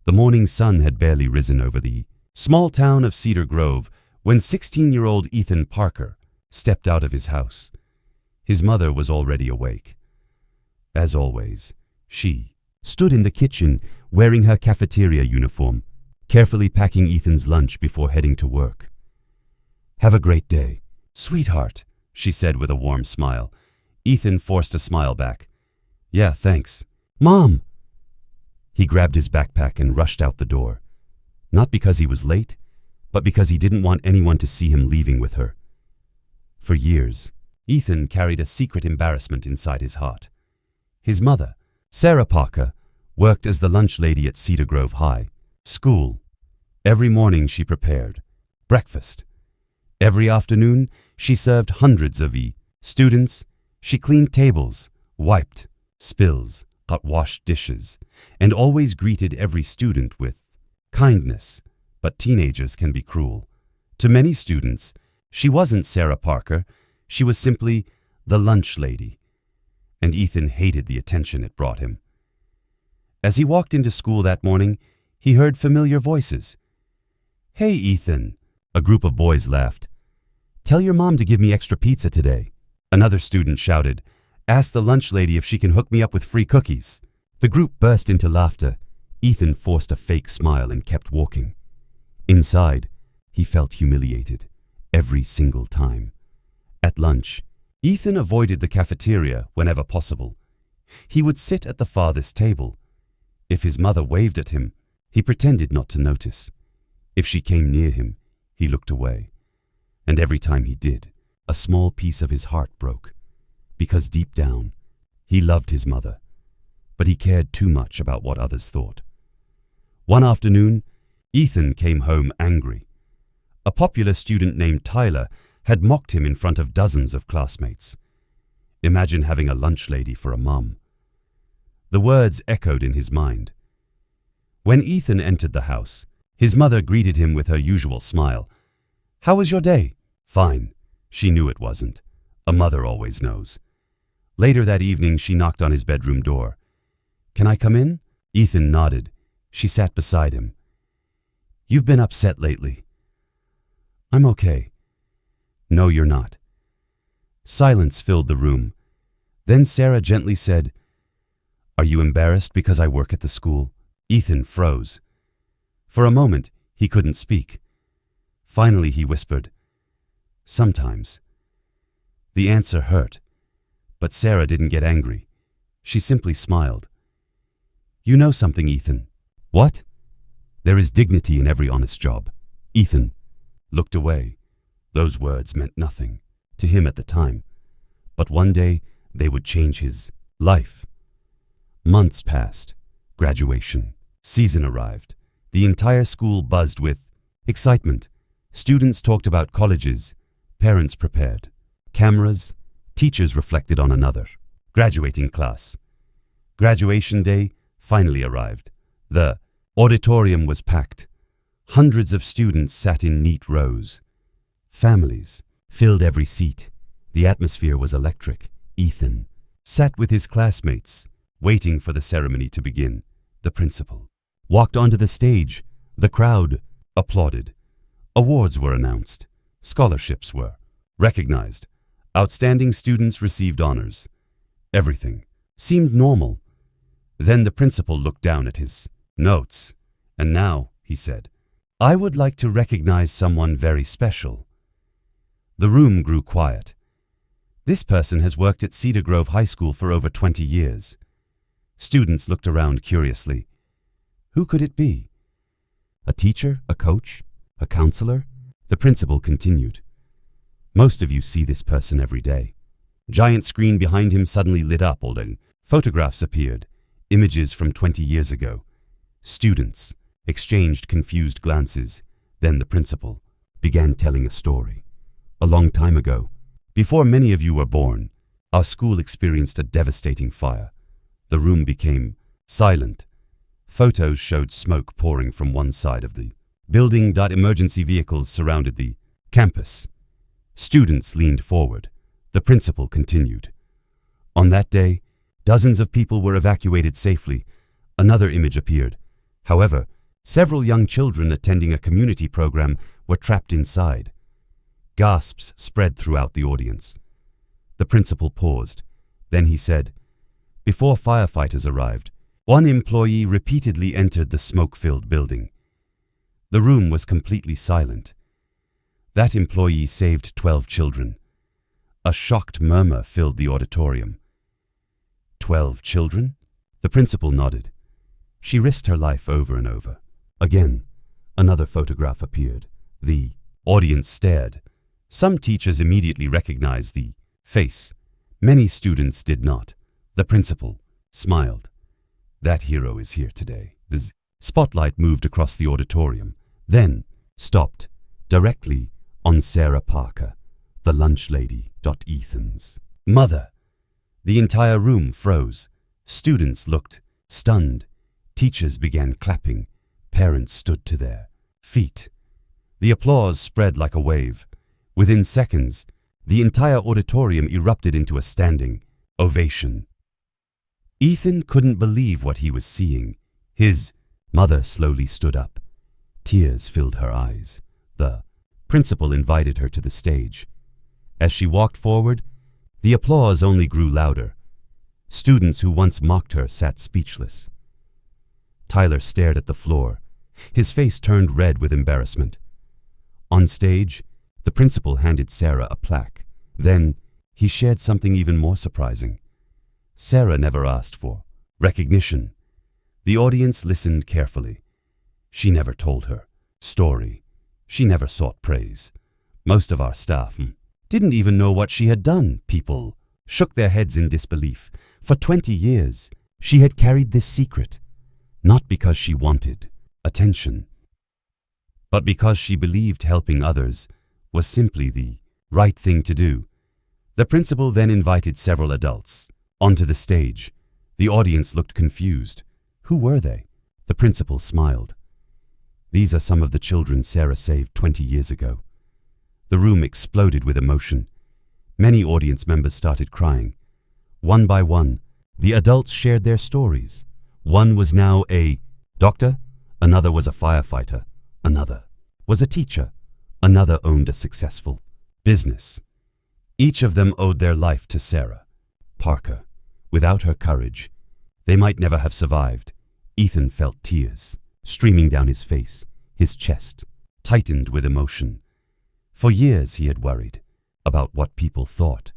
The morning sun had barely risen over the small town of Cedar Grove when 16-year-old Ethan Parker stepped out of his house. His mother was already awake. As always, she stood in the kitchen wearing her cafeteria uniform, carefully packing Ethan's lunch before heading to work. "Have a great day, sweetheart," she said with a warm smile. Ethan forced a smile back. "Yeah, thanks." "Mom!" He grabbed his backpack and rushed out the door. Not because he was late, but because he didn't want anyone to see him leaving with her. For years, Ethan carried a secret embarrassment inside his heart. His mother, Sarah Parker, worked as the lunch lady at Cedar Grove High School. Every morning she prepared breakfast. Every afternoon she served hundreds of students. She cleaned tables, wiped spills, washed dishes, and always greeted every student with kindness. But teenagers can be cruel. To many students, she wasn't Sarah Parker, she was simply the lunch lady. And Ethan hated the attention it brought him. As he walked into school that morning, he heard familiar voices. "Hey, Ethan," a group of boys laughed. "Tell your mom to give me extra pizza today." Another student shouted, "Ask the lunch lady if she can hook me up with free cookies." The group burst into laughter. Ethan forced a fake smile and kept walking. Inside, he felt humiliated every single time. At lunch, Ethan avoided the cafeteria whenever possible. He would sit at the farthest table. If his mother waved at him, he pretended not to notice. If she came near him, he looked away. And every time he did, a small piece of his heart broke. Because deep down, he loved his mother, but he cared too much about what others thought. One afternoon, Ethan came home angry. A popular student named Tyler had mocked him in front of dozens of classmates. Imagine having a lunch lady for a mom. The words echoed in his mind. When Ethan entered the house, his mother greeted him with her usual smile. "How was your day?" "Fine." She knew it wasn't. A mother always knows. Later that evening, she knocked on his bedroom door. "Can I come in?" Ethan nodded. She sat beside him. "You've been upset lately." "I'm okay." "No, you're not." Silence filled the room. Then Sarah gently said, "Are you embarrassed because I work at the school?" Ethan froze. For a moment, he couldn't speak. Finally, he whispered, "Sometimes." The answer hurt, but Sarah didn't get angry. She simply smiled. "You know something, Ethan." "What?" "There is dignity in every honest job." Ethan looked away. Those words meant nothing to him at the time, but one day they would change his life. Months passed. Graduation season arrived. The entire school buzzed with excitement. Students talked about colleges. Parents prepared. Cameras. Teachers reflected on another. Graduating class. Graduation day finally arrived. The auditorium was packed. Hundreds of students sat in neat rows. Families filled every seat. The atmosphere was electric. Ethan sat with his classmates, waiting for the ceremony to begin. The principal walked onto the stage. The crowd applauded. Awards were announced. Scholarships were recognized. Outstanding students received honors. Everything seemed normal. Then the principal looked down at his notes. "And now," he said, "I would like to recognize someone very special." The room grew quiet. This person has worked at Cedar Grove High School for over 20 years. Students looked around curiously. Who could it be? A teacher? A coach? A counselor? The principal continued. "Most of you see this person every day." Giant screen behind him suddenly lit up, and photographs appeared, images from 20 years ago. Students exchanged confused glances. Then the principal began telling a story. "A long time ago, before many of you were born, our school experienced a devastating fire. The room became silent. Photos showed smoke pouring from one side of the building. Emergency vehicles surrounded the campus. Students leaned forward. The principal continued. On that day, dozens of people were evacuated safely. Another image appeared. However, Several young children attending a community program were trapped inside. Gasps spread throughout the audience. The principal paused. Then he said, "Before firefighters arrived, one employee repeatedly entered the smoke-filled building. The room was completely silent. That employee saved 12 children. A shocked murmur filled the auditorium. 12 children? The principal nodded. She risked her life over and over. Again, another photograph appeared. The audience stared. Some teachers immediately recognized the face. Many students did not. The principal smiled. That hero is here today. The spotlight moved across the auditorium, then stopped directly on Sarah Parker, the lunch lady. Ethan's mother. The entire room froze. Students looked stunned. Teachers began clapping. Parents stood to their feet. The applause spread like a wave. Within seconds, the entire auditorium erupted into a standing ovation. Ethan couldn't believe what he was seeing. His mother slowly stood up. Tears filled her eyes. The principal invited her to the stage. As she walked forward, the applause only grew louder. Students who once mocked her sat speechless. Tyler stared at the floor. His face turned red with embarrassment. On stage, the principal handed Sarah a plaque. Then, he shared something even more surprising. Sarah never asked for recognition. The audience listened carefully. She never told her story. She never sought praise. Most of our staff didn't even know what she had done. People shook their heads in disbelief. For 20 years, she had carried this secret, not because she wanted attention, but because she believed helping others was simply the right thing to do. The principal then invited several adults onto the stage. The audience looked confused. Who were they? The principal smiled. These are some of the children Sarah saved 20 years ago. The room exploded with emotion. Many audience members started crying. One by one, the adults shared their stories. One was now a doctor, another was a firefighter, another was a teacher, another owned a successful business. Each of them owed their life to Sarah Parker. Without her courage, they might never have survived. Ethan felt tears streaming down his face. His chest tightened with emotion. For years he had worried about what people thought.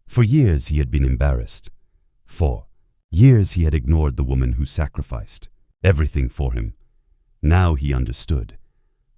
For years he had been embarrassed. For years he had ignored the woman who sacrificed everything for him. Now he understood.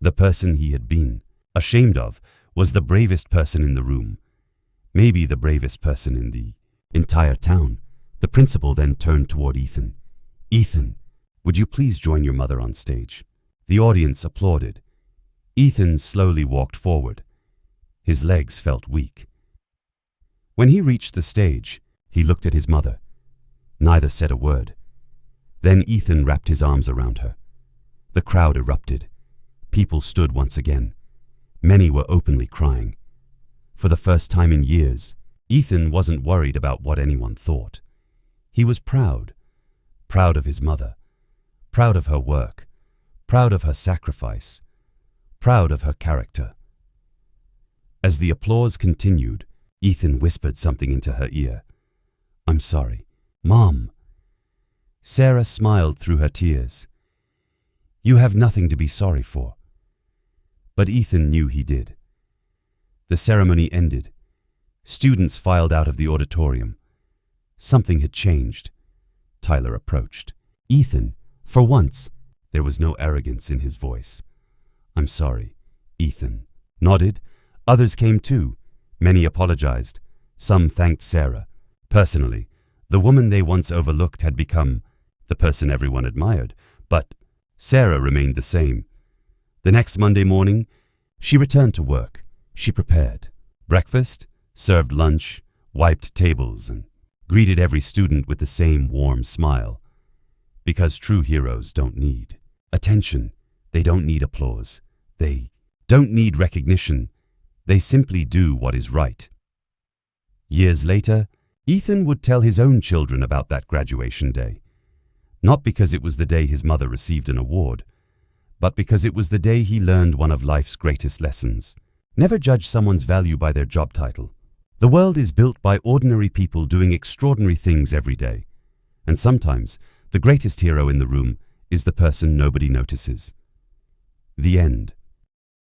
The person he had been ashamed of was the bravest person in the room. Maybe the bravest person in the entire town. The principal then turned toward Ethan. "Ethan, would you please join your mother on stage?" The audience applauded. Ethan slowly walked forward. His legs felt weak. When he reached the stage, he looked at his mother. Neither said a word. Then Ethan wrapped his arms around her. The crowd erupted. People stood once again. Many were openly crying. For the first time in years, Ethan wasn't worried about what anyone thought. He was proud. Proud of his mother. Proud of her work. Proud of her sacrifice. Proud of her character. As the applause continued, Ethan whispered something into her ear. "I'm sorry, Mom." Sarah smiled through her tears. "You have nothing to be sorry for." But Ethan knew he did. The ceremony ended. Students filed out of the auditorium. Something had changed. Tyler approached. Ethan, for once, there was no arrogance in his voice. "I'm sorry." Ethan nodded. Others came too. Many apologized. Some thanked Sarah. Personally, the woman they once overlooked had become the person everyone admired, but Sarah remained the same. The next Monday morning, she returned to work. She prepared breakfast, served lunch, wiped tables, and greeted every student with the same warm smile. Because true heroes don't need attention. They don't need applause. They don't need recognition. They simply do what is right. Years later, Ethan would tell his own children about that graduation day. Not because it was the day his mother received an award, but because it was the day he learned one of life's greatest lessons. Never judge someone's value by their job title. The world is built by ordinary people doing extraordinary things every day. And sometimes, the greatest hero in the room is the person nobody notices. The end.